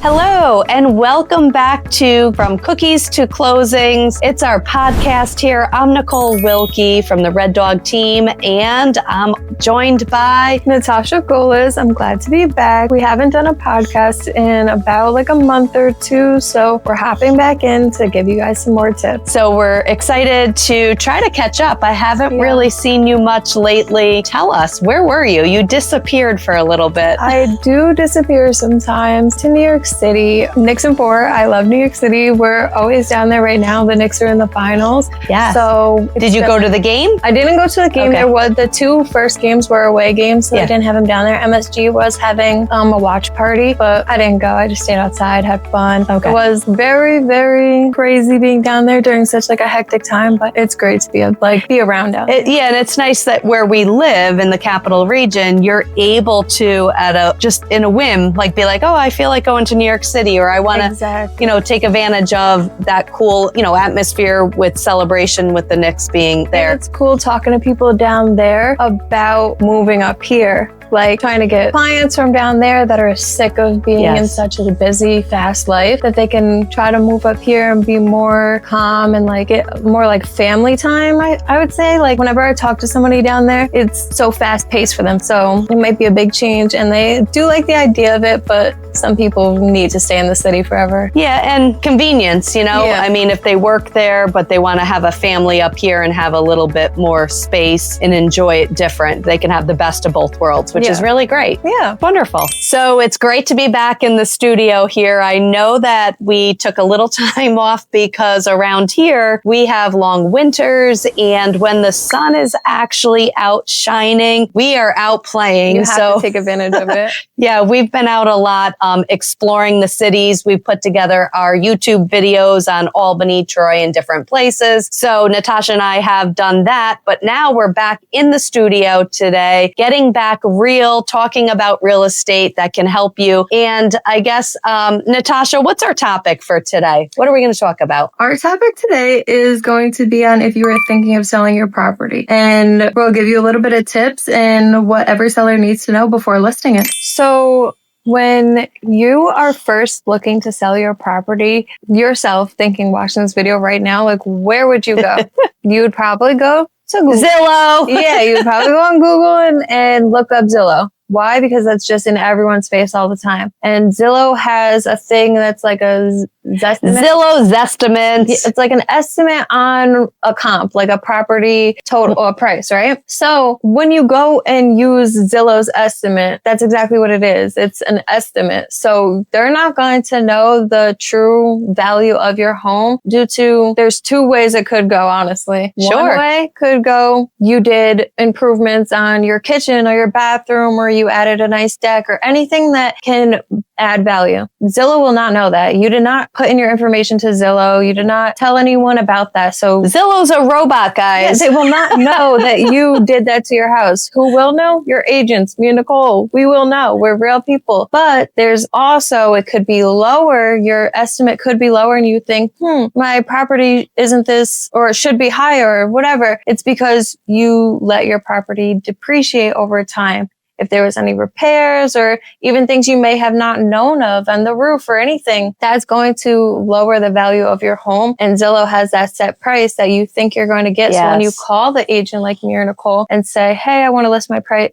Hello, and welcome back to From Cookies to Closings. It's our podcast here. I'm Nicole Wilkie from the Red Dog team, and I'm joined by Natasha, Golas. I'm glad to be back. We haven't done a podcast in about like a month or two, so we're hopping back in to give you guys some more tips. So we're excited to try to catch up. I haven't really seen you much lately. Tell us, where were you? You disappeared for a little bit. I do disappear sometimes to New York City. Knicks and 4. I love New York City. We're always down there right now. The Knicks are in the finals. Yeah. So did you go to the game? I didn't go to the game. Okay. There was the two first games were away games, so I didn't have them down there. MSG was having a watch party, but I didn't go. I just stayed outside, had fun. Okay. It was very, very crazy being down there during such like a hectic time, but it's great to be around out there. Yeah, and it's nice that where we live in the capital region, you're able to just in a whim, like be like, oh, I feel like going to New York City, or I want to, take advantage of that cool, atmosphere with celebration with the Knicks being there. And it's cool talking to people down there about moving up here. Like trying to get clients from down there that are sick of being in such a busy, fast life, that they can try to move up here and be more calm and like get more like family time. I would say, like, whenever I talk to somebody down there, it's so fast paced for them. So it might be a big change, and they do like the idea of it, but some people need to stay in the city forever. Yeah, and convenience, I mean, if they work there, but they want to have a family up here and have a little bit more space and enjoy it different, they can have the best of both worlds, which is really great. Yeah. Wonderful. So it's great to be back in the studio here. I know that we took a little time off because around here we have long winters, and when the sun is actually out shining, we are out playing. You have to take advantage of it. Yeah, we've been out a lot exploring the cities. We've put together our YouTube videos on Albany, Troy, and different places. So Natasha and I have done that, but now we're back in the studio today, getting back real, talking about real estate that can help you. And I guess, Natasha, what's our topic for today? What are we going to talk about? Our topic today is going to be on if you were thinking of selling your property. And we'll give you a little bit of tips and what every seller needs to know before listing it. So when you are first looking to sell your property, yourself thinking, watching this video right now, like, where would you go? You would probably go to Google. Zillow. Yeah, you would probably go on Google and look up Zillow. Why? Because that's just in everyone's face all the time. And Zillow has a thing that's like a Zestimate. Zillow's estimates. It's like an estimate on a comp, like a property total or price, right? So when you go and use Zillow's estimate, that's exactly what it is. It's an estimate. So they're not going to know the true value of your home there's two ways it could go, honestly. Sure. One way could go, you did improvements on your kitchen or your bathroom, or you added a nice deck or anything that can add value. Zillow will not know that. You did not put in your information to Zillow. You did not tell anyone about that. So Zillow's a robot, guys. they will not know that you did that to your house. Who will know? Your agents, me and Nicole. We will know. We're real people. But there's also, it could be lower. Your estimate could be lower and you think, my property isn't this, or it should be higher or whatever. It's because you let your property depreciate over time. If there was any repairs or even things you may have not known of on the roof or anything, that's going to lower the value of your home. And Zillow has that set price that you think you're going to get. Yes. So when you call the agent like me or Nicole and say, hey, I want to list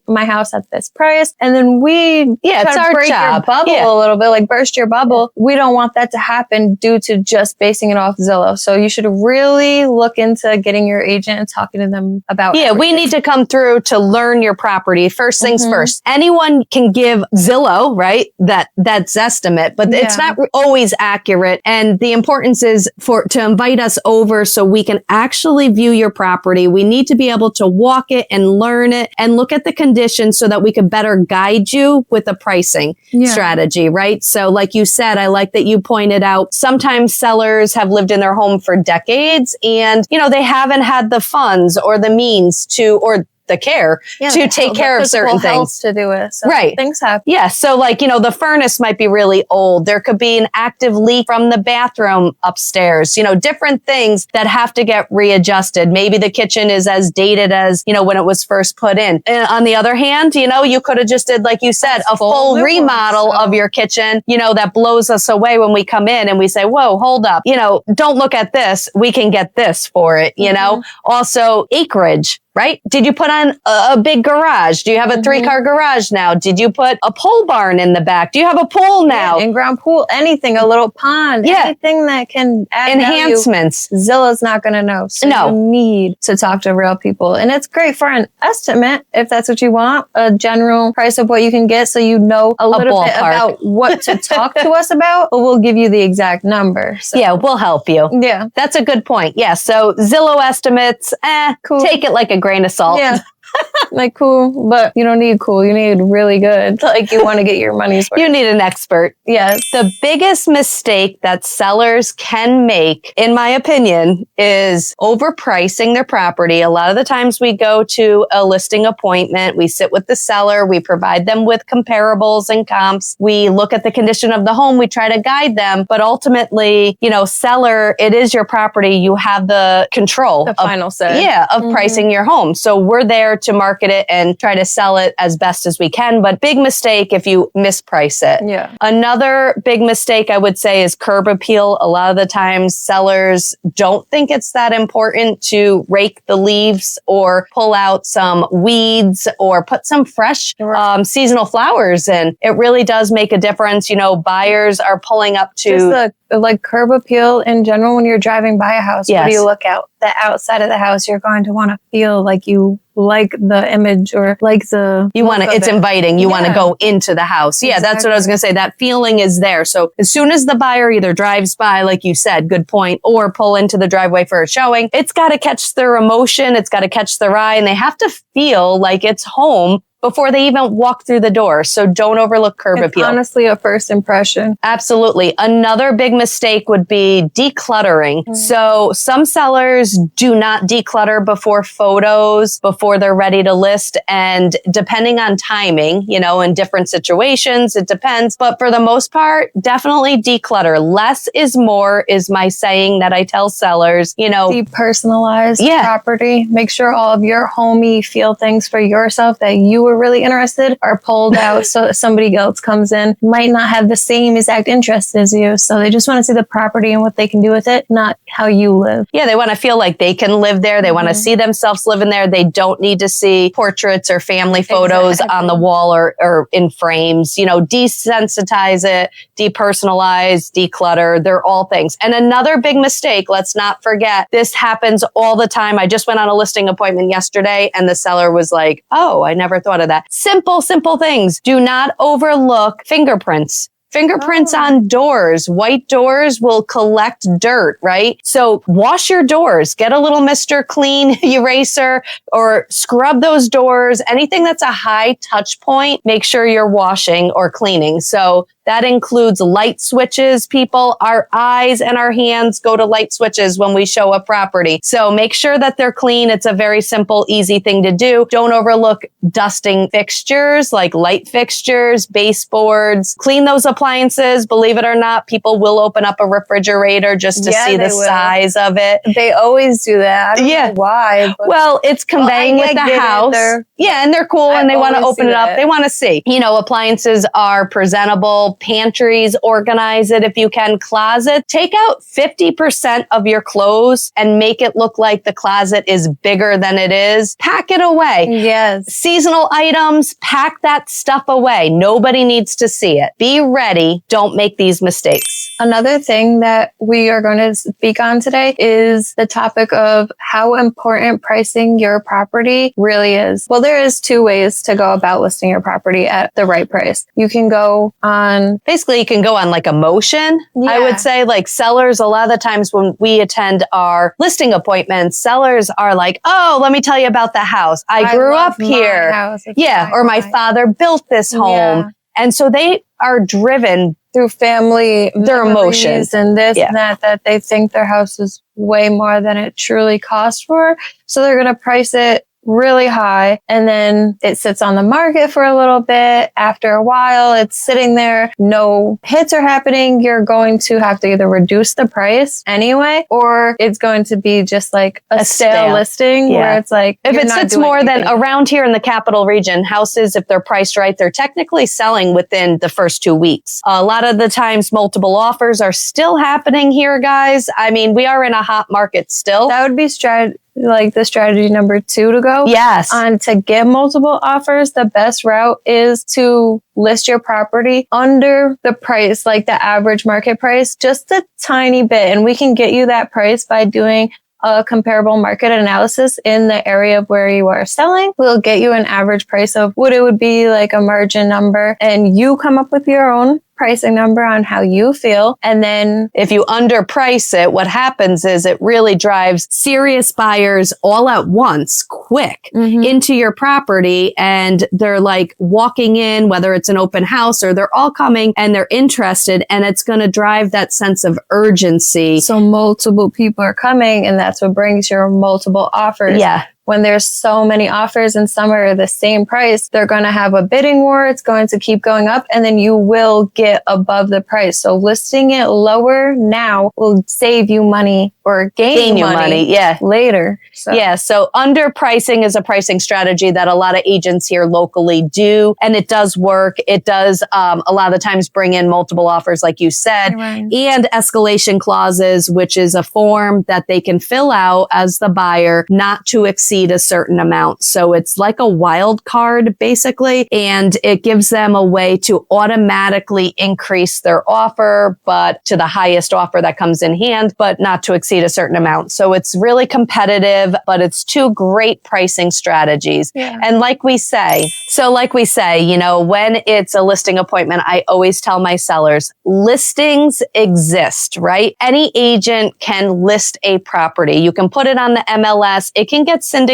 my house at this price. And then we it's our break job. your bubble a little bit, like burst your bubble. We don't want that to happen due to just basing it off Zillow. So you should really look into getting your agent and talking to them about everything. We need to come through to learn your property. First things first. Anyone can give Zillow, right? That's estimate, but it's not always accurate. And the importance is to invite us over so we can actually view your property. We need to be able to walk it and learn it and look at the conditions so that we can better guide you with a pricing strategy, right? So like you said, I like that you pointed out, sometimes sellers have lived in their home for decades and, they haven't had the funds or the means to, or the care to take care of certain things. To do it. So right. Things happen. Yeah. So like, you know, the furnace might be really old. There could be an active leak from the bathroom upstairs, you know, different things that have to get readjusted. Maybe the kitchen is as dated as, you know, when it was first put in. And on the other hand, you know, you could have just did, like you said, a full remodel of your kitchen, you know, that blows us away when we come in and we say, whoa, hold up, you know, don't look at this. We can get this for it, you know. Also acreage. Right? Did you put on a big garage? Do you have a 3-car garage now? Did you put a pole barn in the back? Do you have a pool now? In-ground pool, anything, a little pond, anything that can add enhancements. Value, Zillow's not going to know. So you need to talk to real people. And it's great for an estimate if that's what you want, a general price of what you can get so you know a little bit about what to talk to us about, but we'll give you the exact number. So. Yeah, we'll help you. Yeah. That's a good point. Yeah, so Zillow estimates, cool. Take it like a grain of salt. Yeah. Like cool, but you don't need cool. You need really good. Like you want to get your money's worth. You need an expert. Yes. The biggest mistake that sellers can make, in my opinion, is overpricing their property. A lot of the times we go to a listing appointment, we sit with the seller, we provide them with comparables and comps. We look at the condition of the home, we try to guide them, but ultimately, you know, seller, it is your property. You have the control. The final say. Yeah, of pricing your home. So we're there to market it and try to sell it as best as we can. But big mistake if you misprice it. Yeah. Another big mistake I would say is curb appeal. A lot of the times sellers don't think it's that important to rake the leaves or pull out some weeds or put some fresh seasonal flowers in. It really does make a difference. You know, buyers are pulling up to... Just like curb appeal in general when you're driving by a house. What do you look out? The outside of the house, you're going to want to feel like you like the image or like the... You want to, it's inviting. You want to go into the house. Yeah, that's what I was going to say. That feeling is there. So as soon as the buyer either drives by, like you said, good point, or pull into the driveway for a showing, it's got to catch their emotion. It's got to catch their eye, and they have to feel like it's home before they even walk through the door. So don't overlook curb appeal. Honestly, a first impression. Absolutely. Another big mistake would be decluttering. So some sellers do not declutter before photos, before they're ready to list. And depending on timing, you know, in different situations, it depends. But for the most part, definitely declutter. Less is more is my saying that I tell sellers, you know. Depersonalized property. Make sure all of your homey feel things for yourself that you were really interested are pulled out so somebody else comes in, might not have the same exact interest as you. So they just want to see the property and what they can do with it, not how you live. Yeah, they want to feel like they can live there. They want to see themselves living there. They don't need to see portraits or family photos on the wall or in frames. You know, desensitize it, depersonalize, declutter. They're all things. And another big mistake, let's not forget, this happens all the time. I just went on a listing appointment yesterday and the seller was like, oh, I never thought of that. Simple things. Do not overlook fingerprints. Fingerprints on doors. White doors will collect dirt, right? So wash your doors. Get a little Mr. Clean eraser or scrub those doors. Anything that's a high touch point, make sure you're washing or cleaning. So that includes light switches, people. Our eyes and our hands go to light switches when we show a property. So make sure that they're clean. It's a very simple, easy thing to do. Don't overlook dusting fixtures like light fixtures, baseboards. Clean those appliances. Believe it or not, people will open up a refrigerator just to see the size of it. They always do that. I don't know why. Well, it's conveying with the house. And they're cool and they want to open it up. They want to see. You know, appliances are presentable. Pantries, organize it if you can. Closet, take out 50% of your clothes and make it look like the closet is bigger than it is. Pack it away. Yes. Seasonal items, pack that stuff away. Nobody needs to see it. Be ready. Don't make these mistakes. Another thing that we are going to speak on today is the topic of how important pricing your property really is. Well, there is 2 ways to go about listing your property at the right price. You can go on... Basically, you can go on like emotion. I would say like sellers, a lot of the times when we attend our listing appointments, sellers are like, oh, let me tell you about the house. I grew up here. Or my father built this home. And so they are driven through family, their emotions and this and that they think their house is way more than it truly costs for. So they're going to price it really high, and then it sits on the market for a little bit. After a while, it's sitting there, no hits are happening. You're going to have to either reduce the price anyway, or it's going to be just like a stale listing where it's like, if it sits more than around here in the capital region, houses, if they're priced right, they're technically selling within the first 2 weeks. A lot of the times multiple offers are still happening here, guys. I mean, we are in a hot market still. That would be the strategy number 2 to go. Yes. On to get multiple offers, the best route is to list your property under the price, like the average market price, just a tiny bit. And we can get you that price by doing a comparable market analysis in the area of where you are selling. We'll get you an average price of what it would be, like a margin number, and you come up with your own pricing number on how you feel. And then if you underprice it, what happens is it really drives serious buyers all at once, quick, into your property. And they're like walking in, whether it's an open house or they're all coming and they're interested. And it's going to drive that sense of urgency. So multiple people are coming, and that's what brings your multiple offers. Yeah. When there's so many offers and some are the same price, they're going to have a bidding war. It's going to keep going up, and then you will get above the price. So listing it lower now will save you money or gain you money later. So underpricing is a pricing strategy that a lot of agents here locally do, and it does work. It does a lot of the times bring in multiple offers, like you said, and escalation clauses, which is a form that they can fill out as the buyer not to exceed a certain amount. So it's like a wild card, basically, and it gives them a way to automatically increase their offer, but to the highest offer that comes in hand, but not to exceed a certain amount. So it's really competitive, but it's 2 great pricing strategies. And like we say, you know, when it's a listing appointment, I always tell my sellers, listings exist, right? Any agent can list a property. You can put it on the MLS. It can get syndicated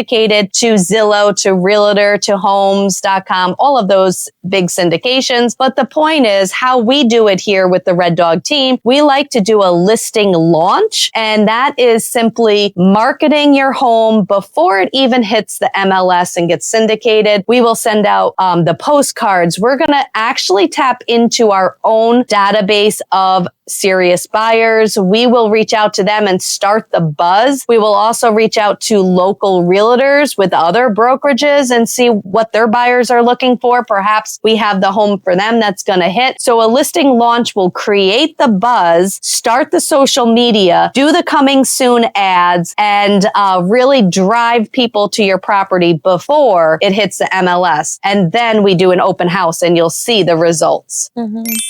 to Zillow, to Realtor, to Homes.com, all of those big syndications. But the point is how we do it here with the Red Dog team. We like to do a listing launch, and that is simply marketing your home before it even hits the MLS and gets syndicated. We will send out the postcards. We're going to actually tap into our own database of serious buyers. We will reach out to them and start the buzz. We will also reach out to local realtors with other brokerages and see what their buyers are looking for. Perhaps we have the home for them that's going to hit. So a listing launch will create the buzz, start the social media, do the coming soon ads, and really drive people to your property before it hits the MLS. And then we do an open house and you'll see the results.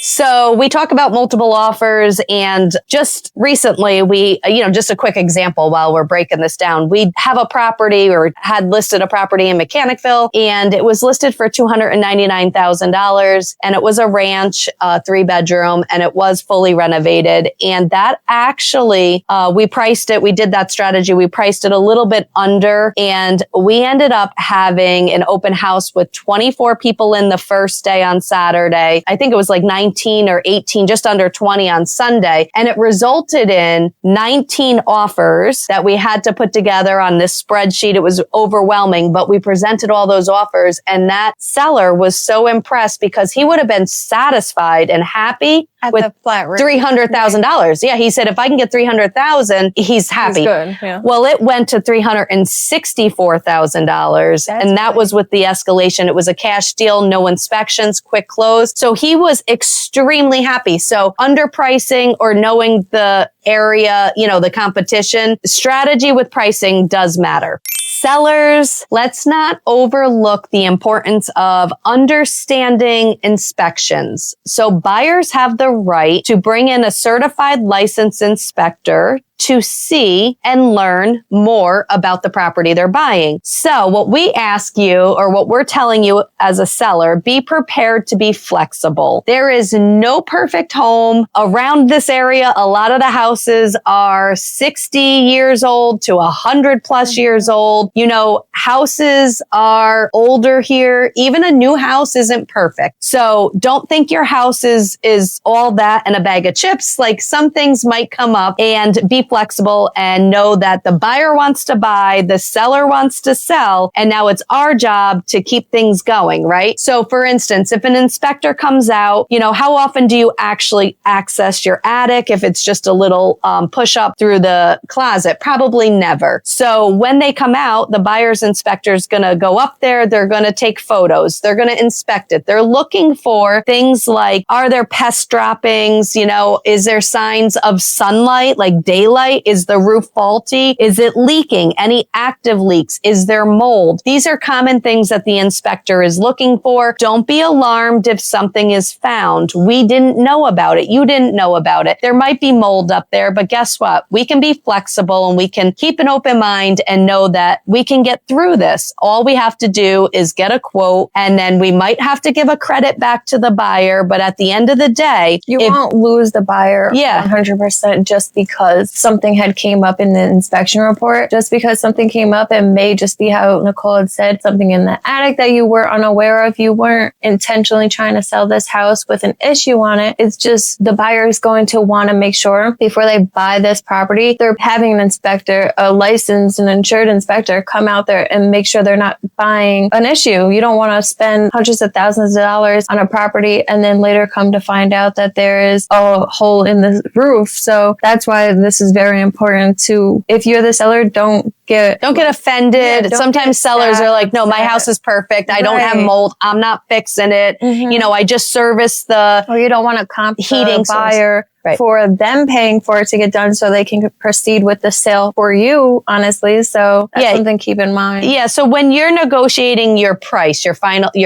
So we talk about multiple offers. And just recently, just a quick example while we're breaking this down, we have a property or had listed a property in Mechanicville, and it was listed for $299,000. And it was a ranch, 3-bedroom, and it was fully renovated. And that actually, we priced it. We did that strategy. We priced it a little bit under, and we ended up having an open house with 24 people in the first day on Saturday. I think it was like 19 or 18, just under 20 on Sunday. And it resulted in 19 offers that we had to put together on this spreadsheet. It was overwhelming, but we presented all those offers. And that seller was so impressed because he would have been satisfied and happy with the flat rate. $300,000. Yeah. He said, if I can get $300,000, he's happy. He's good. Yeah. Well, it went to $364,000. And that was with the escalation. It was a cash deal, no inspections, quick close. So he was extremely happy. So underpricing or knowing the area, the competition, strategy with pricing does matter. Sellers, let's not overlook the importance of understanding inspections. So buyers have the right to bring in a certified licensed inspector to see and learn more about the property they're buying. So what we ask you, or what we're telling you as a seller, be prepared to be flexible. There is no perfect home around this area. A lot of the houses are 60 years old to 100 plus years old. mold. You know, houses are older here. Even a new house isn't perfect. So don't think your house is all that and a bag of chips. Like, some things might come up, and be flexible and know that the buyer wants to buy, the seller wants to sell, and now it's our job to keep things going, right? So for instance, if an inspector comes out, you know, how often do you actually access your attic? If it's just a little push up through the closet, probably never. So when they come out, the buyer's inspector is going to go up there. They're going to take photos. They're going to inspect it. They're looking for things like, are there pest droppings? You know, is there signs of sunlight, like daylight? Is the roof faulty? Is it leaking? Any active leaks? Is there mold? These are common things that the inspector is looking for. Don't be alarmed if something is found. We didn't know about it. You didn't know about it. There might be mold up there, but guess what? We can be flexible and we can keep an open mind and know that we can get through this. All we have to do is get a quote, and then we might have to give a credit back to the buyer. But at the end of the day, you won't lose the buyer 100% just because something had came up in the inspection report. Just because something came up, it may just be how Nicole had said, something in the attic that you were unaware of. You weren't intentionally trying to sell this house with an issue on it. It's just the buyer is going to want to make sure before they buy this property, they're having an inspector, a licensed and insured inspector, come out there and make sure they're not buying an issue. You don't want to spend hundreds of thousands of dollars on a property and then later come to find out that there is a hole in the roof. So that's why this is very important to, if you're the seller, don't get offended. Sometimes sellers are like, no, my house is perfect. I don't have mold. I'm not fixing it. You know, I just service the, or you don't want to comp heating the buyer Right. for them paying for it to get done so they can proceed with the sale for you, honestly. So that's something to keep in mind. Yeah. So when you're negotiating your price, your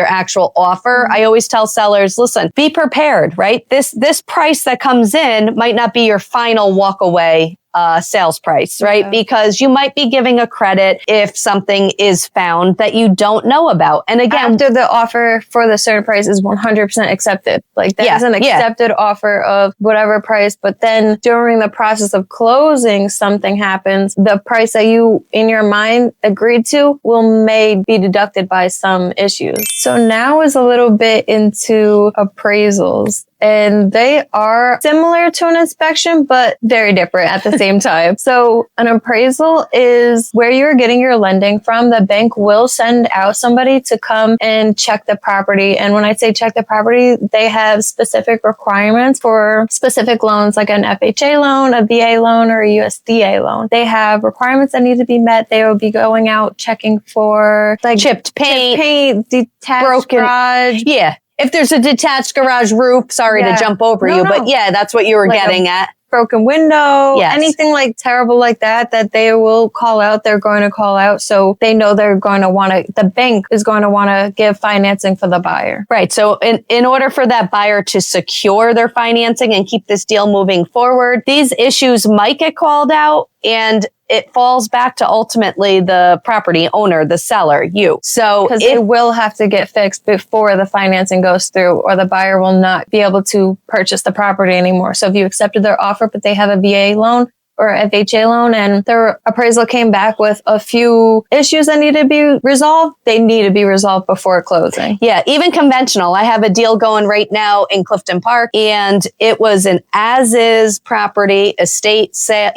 actual offer, I always tell sellers, listen, be prepared, right? This price that comes in might not be your final walk away sales price, right? Yeah. Because you might be giving a credit if something is found that you don't know about. And again, after the offer for the certain price is 100% accepted. Like that is an accepted offer of whatever price. But then during the process of closing, something happens. The price that you in your mind agreed to may be deducted by some issues. So now is a little bit into appraisals. And they are similar to an inspection, but very different at the same time. So an appraisal is where you're getting your lending from. The bank will send out somebody to come and check the property. And when I say check the property, they have specific requirements for specific loans, like an FHA loan, a VA loan, or a USDA loan. They have requirements that need to be met. They will be going out checking for like chipped paint, detached broken garage. Yeah. If there's a detached garage roof, sorry to jump over you, but that's what you were like getting at. Broken window, anything like terrible like that they will call out, they're going to call out. So they know they're going to want to, the bank is going to want to give financing for the buyer. Right. So in order for that buyer to secure their financing and keep this deal moving forward, these issues might get called out, and it falls back to ultimately the property owner, the seller, you. So because it will have to get fixed before the financing goes through, or the buyer will not be able to purchase the property anymore. So if you accepted their offer, but they have a VA loan or FHA loan and their appraisal came back with a few issues that need to be resolved, they need to be resolved before closing. Yeah, even conventional. I have a deal going right now in Clifton Park, and it was an as-is property, estate sale,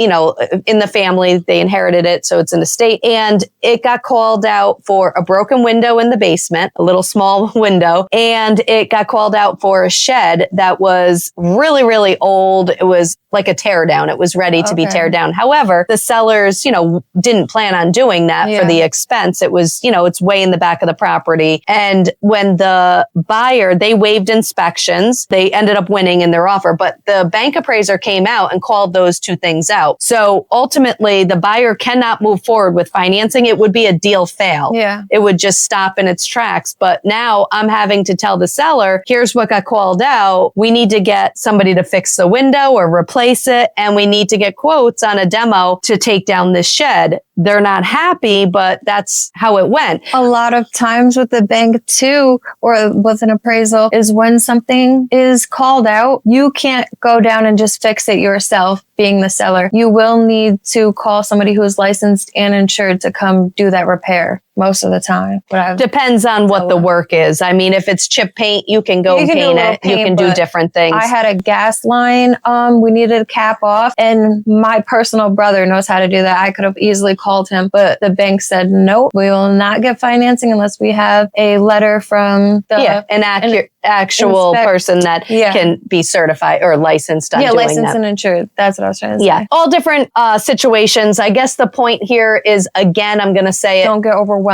in the family. They inherited it, so it's an estate. And it got called out for a broken window in the basement, a little small window, and it got called out for a shed that was really, really old. It was like a tear down. It was ready to be tear down. However, the sellers, didn't plan on doing that for the expense. It was, it's way in the back of the property. And when the buyer, they waived inspections, they ended up winning in their offer, but the bank appraiser came out and called those two things out. So ultimately the buyer cannot move forward with financing. It would be a deal fail. Yeah. It would just stop in its tracks. But now I'm having to tell the seller, here's what got called out. We need to get somebody to fix the window or replace it. And we need to get quotes on a demo to take down this shed. they're not happy, but that's how it went. A lot of times with the bank too, or with an appraisal, is when something is called out, you can't go down and just fix it yourself, being the seller. You will need to call somebody who is licensed and insured to come do that repair most of the time. Depends on what the work is. I mean, if it's chip paint, you can go paint it. You can do different things. I had a gas line. We needed a cap off, and my personal brother knows how to do that. I could have easily called him, but the bank said, nope, we will not get financing unless we have a letter from the actual person that can be certified or licensed on doing licensed that. And insured. That's what I was trying to say. Yeah, all different situations. I guess the point here is, again, I'm going to say it. Don't get overwhelmed.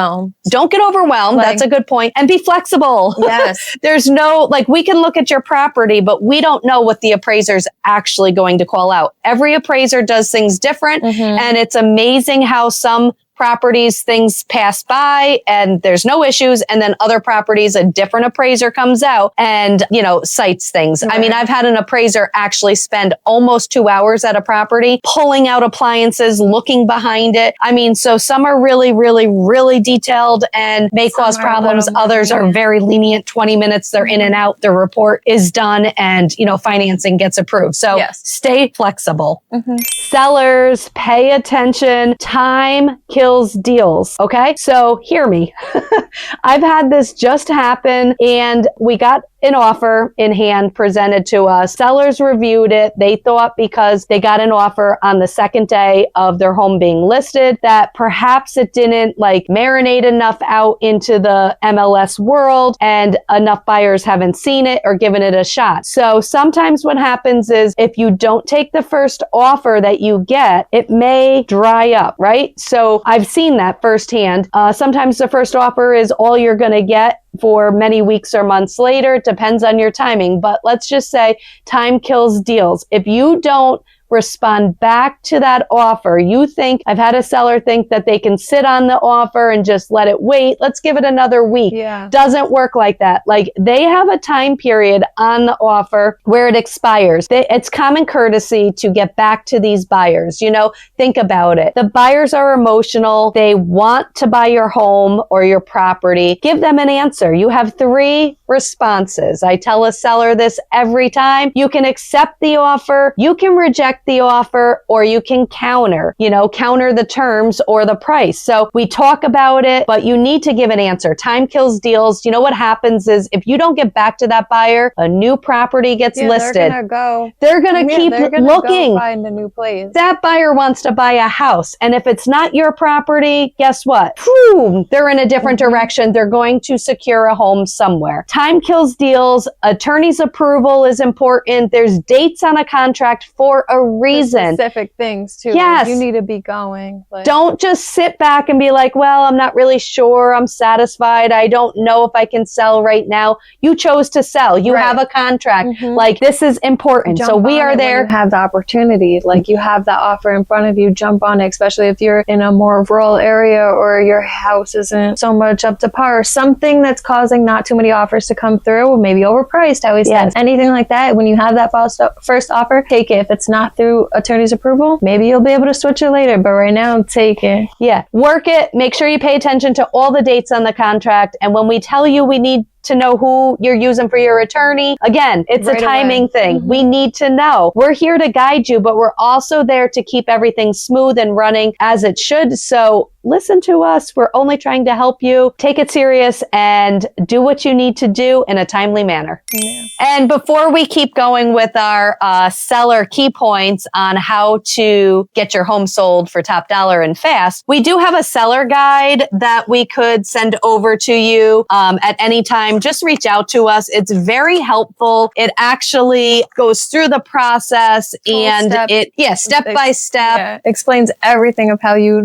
Don't get overwhelmed. That's a good point. And be flexible. Yes. There's no, we can look at your property, but we don't know what the appraiser's actually going to call out. Every appraiser does things different. And it's amazing how some properties, things pass by and there's no issues. And then other properties, a different appraiser comes out and, cites things. Right. I mean, I've had an appraiser actually spend almost 2 hours at a property, pulling out appliances, looking behind it. I mean, so some are really, really, really detailed and may cause problems. Others are very lenient. 20 minutes, they're in and out. The report is done and, financing gets approved. So stay flexible. Sellers, pay attention. Time kills deals. Okay. So hear me. I've had this just happen and we got an offer in hand presented to us. Sellers reviewed it. They thought because they got an offer on the second day of their home being listed that perhaps it didn't marinate enough out into the MLS world and enough buyers haven't seen it or given it a shot. So sometimes what happens is if you don't take the first offer that you get, it may dry up, right? So I've seen that firsthand. Sometimes the first offer is all you're going to get for many weeks or months later. It depends on your timing, but let's just say time kills deals. If you don't respond back to that offer, I've had a seller think that they can sit on the offer and just let it wait. Let's give it another week. Yeah. Doesn't work like that. They have a time period on the offer where it expires. It's common courtesy to get back to these buyers. Think about it. The buyers are emotional. They want to buy your home or your property. Give them an answer. You have 3 responses. I tell a seller this every time. You can accept the offer. You can reject the offer, or you can counter the terms or the price. So we talk about it, but you need to give an answer. Time kills deals. What happens is if you don't get back to that buyer, a new property gets listed. They're going to keep looking. Go find a new place. That buyer wants to buy a house. And if it's not your property, guess what? They're in a different direction. They're going to secure a home somewhere. Time kills deals. Attorney's approval is important. There's dates on a contract for a reason. Specific things too. Yes. You need to be going. Don't just sit back and be like, well, I'm not really sure. I'm satisfied. I don't know if I can sell right now. You chose to sell. You have a contract. This is important. So we are there. When you have the opportunity, you have that offer in front of you, jump on it, especially if you're in a more rural area or your house isn't so much up to par. Something that's causing not too many offers to come through, maybe overpriced, I always say. Anything like that, when you have that first offer, take it. If it's not through attorney's approval, maybe you'll be able to switch it later, but right now, take it. Yeah. Work it. Make sure you pay attention to all the dates on the contract. And when we tell you we need to know who you're using for your attorney. Again, it's a timing thing. We need to know. We're here to guide you, but we're also there to keep everything smooth and running as it should. So listen to us. We're only trying to help you. Take it serious and do what you need to do in a timely manner. Yeah. And before we keep going with our seller key points on how to get your home sold for top dollar and fast, we do have a seller guide that we could send over to you at any time. Just reach out to us. It's very helpful. It actually goes through the process and step by step. Yeah. Explains everything of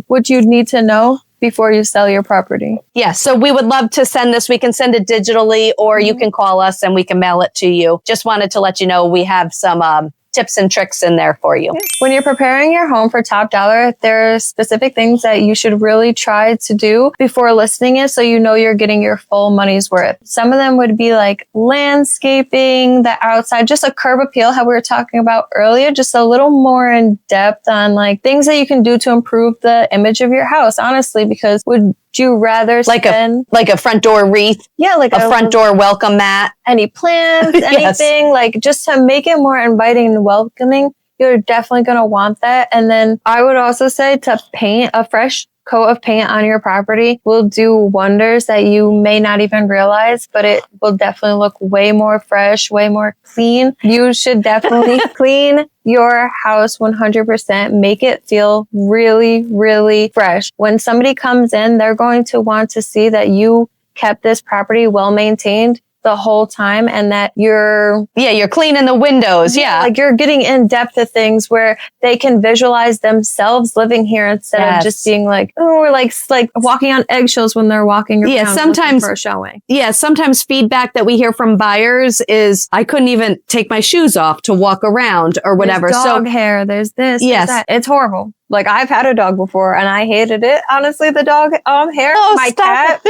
what you'd need to know before you sell your property. Yeah, so we would love to send this. We can send it digitally or you can call us and we can mail it to you. Just wanted to let you know we have some tips and tricks in there for you. When you're preparing your home for top dollar, there are specific things that you should really try to do before listing it so you know you're getting your full money's worth. Some of them would be like landscaping, the outside, just a curb appeal, how we were talking about earlier, just a little more in depth on like things that you can do to improve the image of your house, honestly, because would you rather spend like a front door wreath? Yeah, like a front door welcome mat. Any plants, anything, yes. like just to make it more inviting and welcoming. You're definitely going to want that. And then I would also say to paint a fresh coat of paint on your property will do wonders that you may not even realize, but it will definitely look way more fresh, way more clean. You should definitely clean your house 100%. Make it feel really, really fresh. When somebody comes in, they're going to want to see that you kept this property well maintained the whole time and that you're cleaning the windows. Yeah. Like you're getting in depth of things where they can visualize themselves living here instead of just being like, oh, or like walking on eggshells when they're walking around sometimes for a showing. Yeah. Sometimes feedback that we hear from buyers is I couldn't even take my shoes off to walk around or whatever. There's dog hair. There's this. Yes. There's that. It's horrible. Like I've had a dog before and I hated it. Honestly, the dog hair, my cat,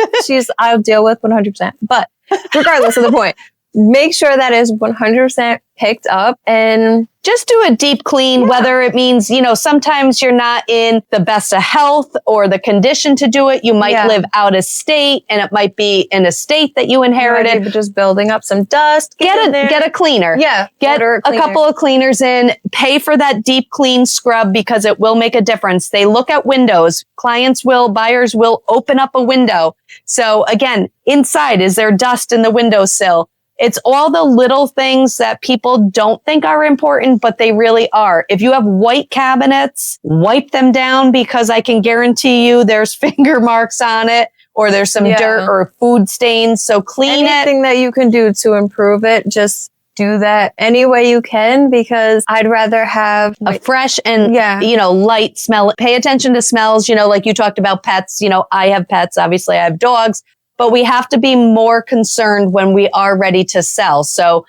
I'll deal with 100%. But regardless of the point, make sure that is 100% picked up and just do a deep clean, whether it means, sometimes you're not in the best of health or the condition to do it. You might live out of state and it might be an estate that you inherited. But just building up some dust. Get a cleaner. Yeah. Get a couple of cleaners in, pay for that deep clean scrub because it will make a difference. They look at windows. Buyers will open up a window. So again, inside, is there dust in the windowsill? It's all the little things that people don't think are important, but they really are. If you have white cabinets, wipe them down because I can guarantee you there's finger marks on it or there's some dirt or food stains. So clean anything that you can do to improve it, just do that any way you can because I'd rather have a fresh and, light smell. Pay attention to smells, like you talked about pets. I have pets. Obviously, I have dogs. But we have to be more concerned when we are ready to sell. So,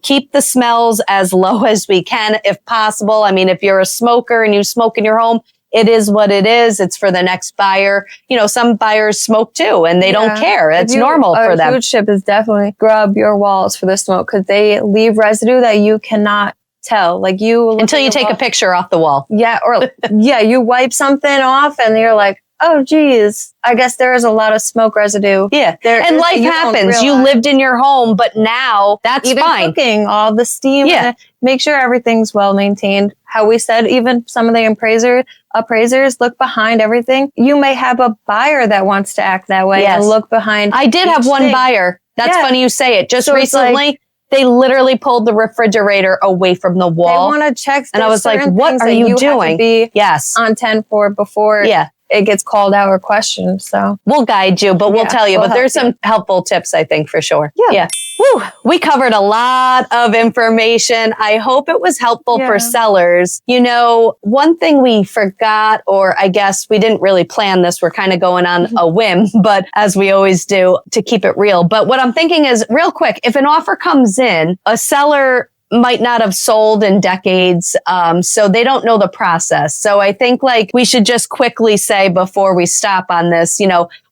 keep the smells as low as we can if possible. I mean, if you're a smoker and you smoke in your home, it is what it is. It's for the next buyer. Some buyers smoke too and they don't care. It's normal for them. A huge tip is definitely scrub your walls for the smoke because they leave residue that you cannot tell. Like until you take a picture off the wall. Yeah. Or you wipe something off and you're like, oh, geez, I guess there is a lot of smoke residue. Yeah. And life happens. You lived in your home, but now that's even fine. Cooking, all the steam. Yeah. Make sure everything's well maintained. How we said, even some of the appraisers look behind everything. You may have a buyer that wants to act that way and look behind. I did have one buyer. That's funny you say it. Just recently, they literally pulled the refrigerator away from the wall. They want to check. And I was like, what are you doing? Yes. On 10 for before. Yeah. It gets called out or questioned. So we'll guide you, but we'll tell you. But there's some helpful tips, I think, for sure. Yeah. Whew. We covered a lot of information. I hope it was helpful for sellers. One thing we forgot, or I guess we didn't really plan this. We're kind of going on a whim, but as we always do to keep it real. But what I'm thinking is real quick, if an offer comes in, a seller might not have sold in decades. So they don't know the process. So I think we should just quickly say before we stop on this,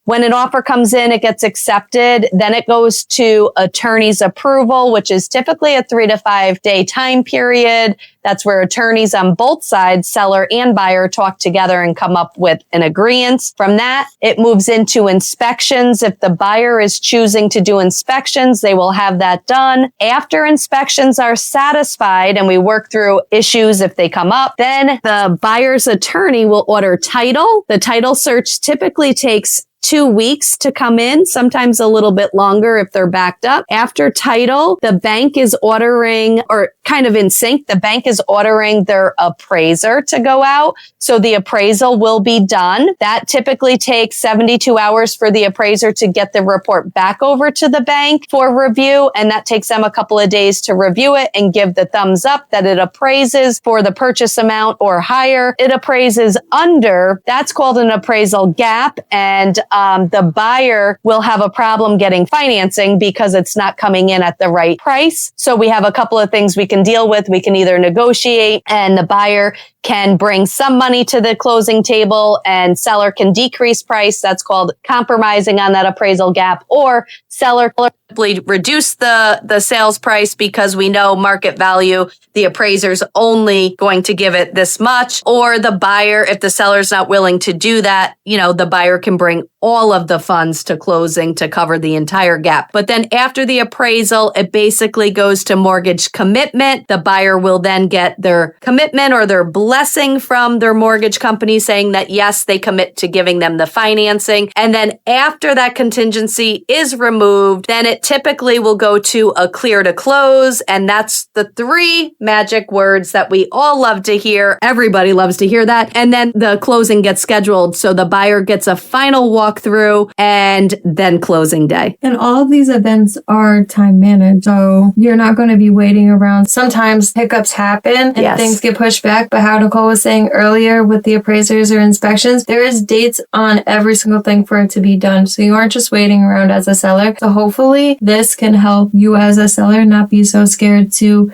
when an offer comes in, it gets accepted. Then it goes to attorney's approval, which is typically a 3 to 5 day time period. That's where attorneys on both sides, seller and buyer, talk together and come up with an agreement. From that, it moves into inspections. If the buyer is choosing to do inspections, they will have that done. After inspections are satisfied and we work through issues if they come up, then the buyer's attorney will order title. The title search typically takes 2 weeks to come in, sometimes a little bit longer if they're backed up. After title, the bank is ordering, or kind of in sync, the bank is ordering their appraiser to go out. So the appraisal will be done. That typically takes 72 hours for the appraiser to get the report back over to the bank for review. And that takes them a couple of days to review it and give the thumbs up that it appraises for the purchase amount or higher. It appraises under, that's called an appraisal gap. And the buyer will have a problem getting financing because it's not coming in at the right price. So we have a couple of things we can deal with. We can either negotiate and the buyer can bring some money to the closing table and seller can decrease price. That's called compromising on that appraisal gap, or seller simply reduce the sales price because we know market value, the appraiser's only going to give it this much, or the buyer, if the seller's not willing to do that, the buyer can bring all of the funds to closing to cover the entire gap. But then after the appraisal, it basically goes to mortgage commitment. The buyer will then get their commitment or their blessing from their mortgage company saying that, yes, they commit to giving them the financing. And then after that contingency is removed, then it typically will go to a clear to close. And that's the 3 magic words that we all love to hear. Everybody loves to hear that. And then the closing gets scheduled. So the buyer gets a final walkthrough and then closing day. And all of these events are time managed. So you're not going to be waiting around. Sometimes hiccups happen and things get pushed back. But how Nicole was saying earlier with the appraisers or inspections, there is dates on every single thing for it to be done. So you aren't just waiting around as a seller. So hopefully this can help you as a seller not be so scared to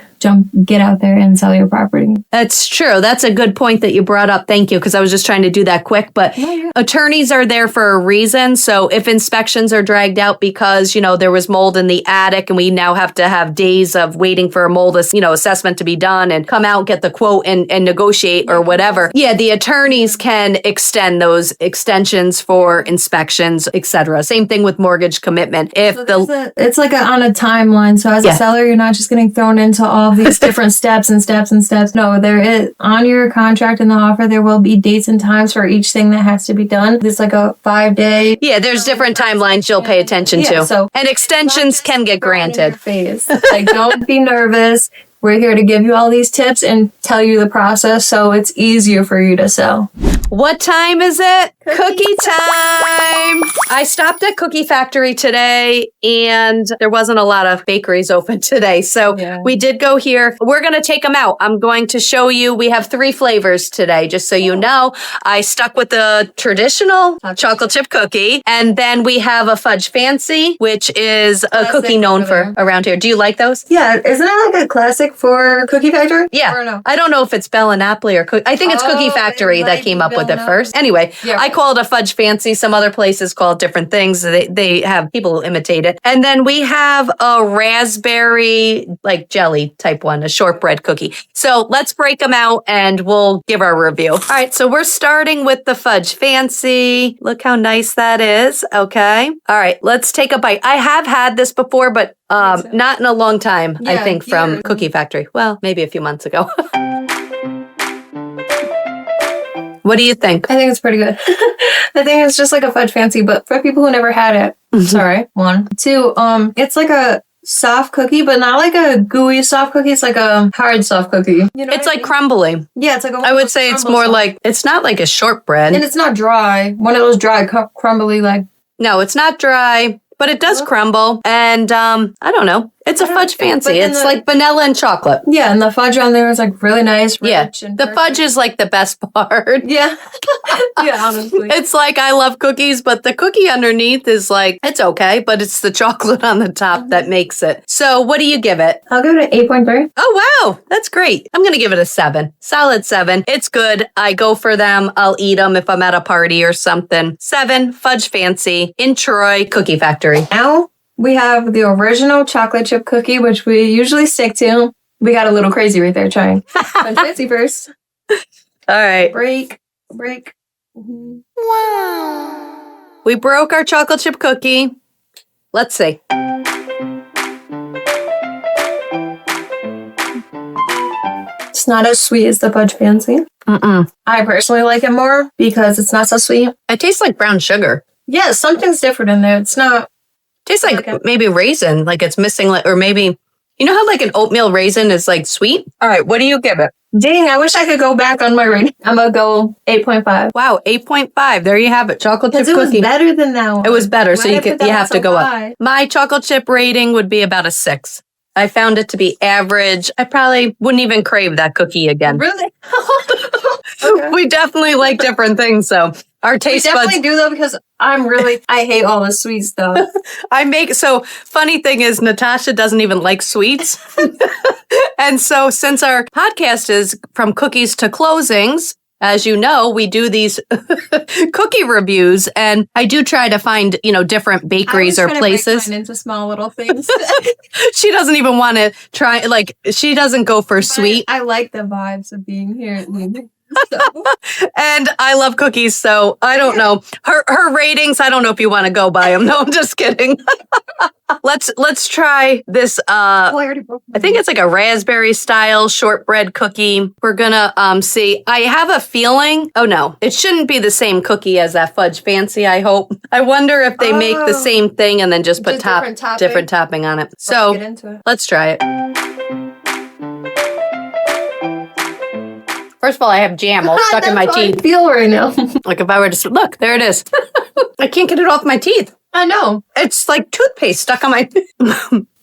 get out there and sell your property. That's true. That's a good point that you brought up. Thank you. Because I was just trying to do that quick. But attorneys are there for a reason. So if inspections are dragged out because, there was mold in the attic and we now have to have days of waiting for a mold, assessment to be done and come out, get the quote and negotiate or whatever. Yeah, the attorneys can extend those extensions for inspections, etc. Same thing with mortgage commitment. It's like on a timeline. So as a seller, you're not just getting thrown into all these different steps and steps and steps. No, there is on your contract and the offer, there will be dates and times for each thing that has to be done. There's like a 5-day. Yeah, there's different timelines you'll pay attention to. And extensions can get granted. Like, don't be nervous. We're here to give you all these tips and tell you the process so it's easier for you to sell. What time is it? Cookie time! I stopped at Cookie Factory today and there wasn't a lot of bakeries open today. So we did go here. We're going to take them out. I'm going to show you. We have 3 flavors today, just so you know. I stuck with the traditional chocolate chip cookie. And then we have a fudge fancy, which is a cookie known for around here. Do you like those? Yeah. Isn't it like a classic for Cookie Factory? Yeah. Or no? I don't know if it's Bella Napoli or I think it's Cookie Factory that came up with it first. Anyway, I call it a fudge fancy. Some other places call it different things. They have people who imitate it. And then we have a raspberry like jelly type one, a shortbread cookie. So let's break them out and we'll give our review. All right. So we're starting with the fudge fancy. Look how nice that is. Okay. All right. Let's take a bite. I have had this before, but not in a long time, I think, from Cookie Factory. Well, maybe a few months ago. What do you think? I think it's pretty good. I think it's just like a fudge fancy, but for people who never had it, sorry. 1, 2, it's like a soft cookie, but not like a gooey soft cookie. It's like a hard soft cookie. You know it's like crumbly. Yeah, it's like I would say it's more like, it's not like a shortbread. And it's not dry. One of those dry, crumbly like. No, it's not dry, but it does crumble. And I don't know. It's a fudge fancy. It's like vanilla and chocolate. Yeah, and the fudge on there is like really nice, rich. And the fudge is like the best part. Yeah. Yeah, honestly. It's like I love cookies, but the cookie underneath is like, it's okay, but it's the chocolate on the top that makes it. So what do you give it? I'll give it an 8.3. Oh, wow. That's great. I'm going to give it a 7. Solid 7. It's good. I go for them. I'll eat them if I'm at a party or something. 7, fudge fancy in Troy, Cookie Factory. Now we have the original chocolate chip cookie, which we usually stick to. We got a little crazy right there trying. Fudge fancy first. All right. Break. Mm-hmm. Wow. We broke our chocolate chip cookie. Let's see. It's not as sweet as the fudge fancy. I personally like it more because it's not so sweet. It tastes like brown sugar. Yeah, something's different in there. It's not. Tastes like maybe raisin, like it's missing, or maybe, you know how like an oatmeal raisin is like sweet? All right, what do you give it? Dang, I wish I could go back on my rating. I'm going to go 8.5. Wow, 8.5. There you have it. Chocolate chip cookie. It was better than that one. It was better, so you have to go up. My chocolate chip rating would be about a 6. I found it to be average. I probably wouldn't even crave that cookie again. Really? Okay. We definitely like different things, so Our taste buds. Definitely do though, because I hate all the sweet stuff. So funny thing is Natasha doesn't even like sweets. And so since our podcast is from cookies to closings, as you know, we do these cookie reviews, and I do try to find, different bakeries or places. Break mine into small little things. She doesn't even want to try, she doesn't go for sweet. I like the vibes of being here at Leaving. So. And I love cookies, so I don't know. Her ratings, I don't know if you want to go by them. No, I'm just kidding. Let's try this. I think it's like a raspberry style shortbread cookie. We're gonna see. I have a feeling. Oh no, it shouldn't be the same cookie as that fudge fancy. I hope. I wonder if they make the same thing and then just put different topping on it. So get into it. Let's try it. First of all, I have jam all stuck in my teeth. I feel right now. Like if I were to look, there it is. I can't get it off my teeth. I know. It's like toothpaste stuck on my teeth.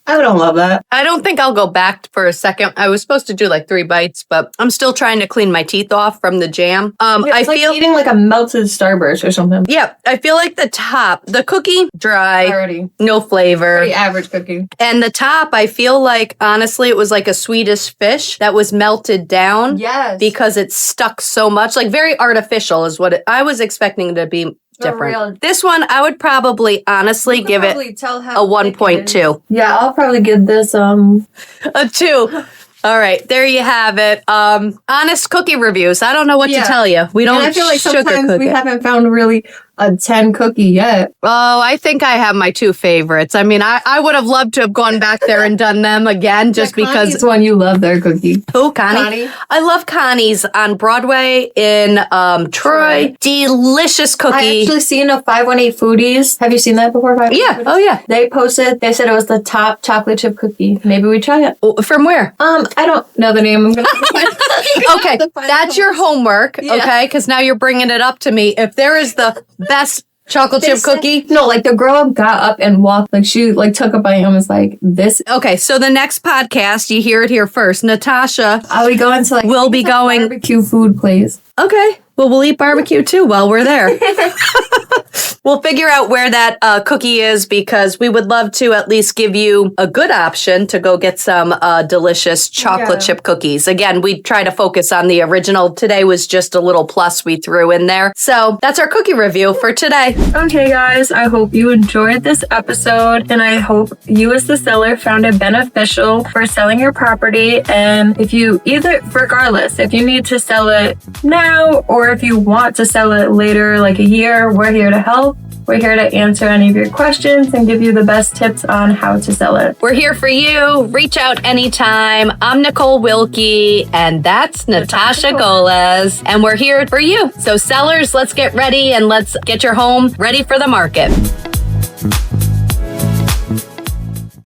I don't love that. I don't think I'll go back for a second. I was supposed to do like 3 bites, but I'm still trying to clean my teeth off from the jam. I feel like eating like a melted Starburst or something. Yeah, I feel like the cookie, dry, already no flavor. Pretty average cookie. And the top, I feel like, honestly, it was like a Swedish fish that was melted down. Yes. Because it stuck so much. Like very artificial is what I was expecting it to be. Different. This one, I would probably honestly give it a 1.2. Yeah, I'll probably give this a 2. All right, there you have it. Honest cookie reviews. I don't know what to tell you. We don't. And I feel like sometimes we haven't found really a 10 cookie yet. Oh, I think I have my 2 favorites. I mean, I would have loved to have gone back there and done them again just because. Connie's one you love their cookie. Who, Connie? I love Connie's on Broadway in Troy. Delicious cookie. I actually seen a 518 Foodies. Have you seen that before? Yeah. Oh, yeah. They posted. They said it was the top chocolate chip cookie. Maybe we try it. From where? I don't know the name. I'm gonna okay, that's your homework. Yeah. Okay, because now you're bringing it up to me. If there is the best chocolate chip cookie. No, like the girl got up and walked, like she like took a bite and was like, this. Okay, so the next podcast, you hear it here first. Natasha. Are we going to we'll be going barbecue food place. Okay. Well, we'll eat barbecue too while we're there. We'll figure out where that cookie is because we would love to at least give you a good option to go get some delicious chocolate chip cookies. Again, we try to focus on the original. Today was just a little plus we threw in there. So that's our cookie review for today. Okay, guys, I hope you enjoyed this episode and I hope you as the seller found it beneficial for selling your property. And if you regardless, if you need to sell it now or if you want to sell it later, like a year, we're here to help. We're here to answer any of your questions and give you the best tips on how to sell it. We're here for you. Reach out anytime. I'm Nicole Wilkie, and that's Natasha Golas, and we're here for you. So sellers, let's get ready and let's get your home ready for the market.